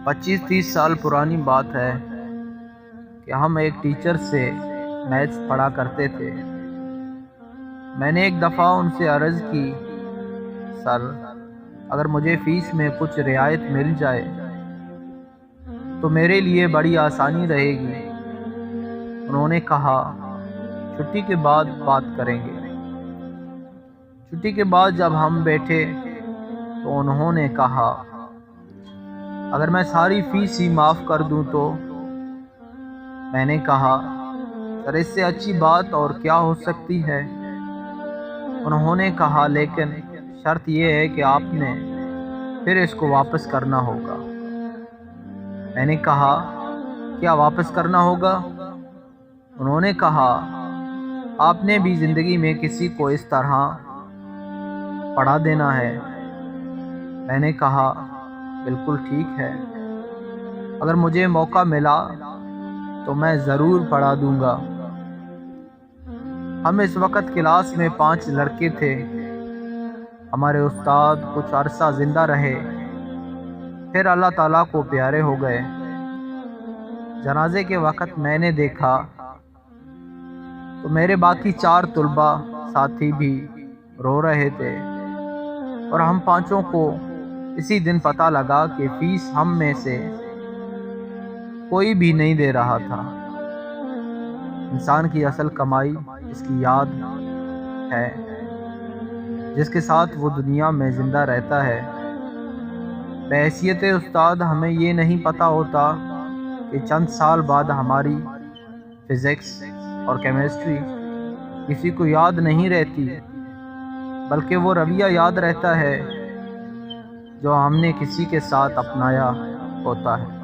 25-30 سال پرانی بات ہے کہ ہم ایک ٹیچر سے میتھس پڑھا کرتے تھے۔ میں نے ایک دفعہ ان سے عرض کی، سر اگر مجھے فیس میں کچھ رعایت مل جائے تو میرے لیے بڑی آسانی رہے گی۔ انہوں نے کہا چھٹی کے بعد بات کریں گے۔ چھٹی کے بعد جب ہم بیٹھے تو انہوں نے کہا اگر میں ساری فیس ہی معاف کر دوں تو؟ میں نے کہا سر اس سے اچھی بات اور کیا ہو سکتی ہے؟ انہوں نے کہا لیکن شرط یہ ہے کہ آپ نے پھر اس کو واپس کرنا ہوگا۔ میں نے کہا کیا واپس کرنا ہوگا؟ انہوں نے کہا آپ نے بھی زندگی میں کسی کو اس طرح پڑھا دینا ہے۔ میں نے کہا بالکل ٹھیک ہے، اگر مجھے موقع ملا تو میں ضرور پڑھا دوں گا۔ ہم اس وقت کلاس میں 5 لڑکے تھے۔ ہمارے استاد کچھ عرصہ زندہ رہے، پھر اللہ تعالیٰ کو پیارے ہو گئے۔ جنازے کے وقت میں نے دیکھا تو میرے باقی 4 طلباء ساتھی بھی رو رہے تھے، اور ہم 5 کو اسی دن پتہ لگا کہ فیس ہم میں سے کوئی بھی نہیں دے رہا تھا۔ انسان کی اصل کمائی اس کی یاد ہے، جس کے ساتھ وہ دنیا میں زندہ رہتا ہے۔ بحیثیت استاد ہمیں یہ نہیں پتہ ہوتا کہ چند سال بعد ہماری فزکس اور کیمسٹری کسی کو یاد نہیں رہتی، بلکہ وہ رویہ یاد رہتا ہے جو ہم نے کسی کے ساتھ اپنایا ہوتا ہے۔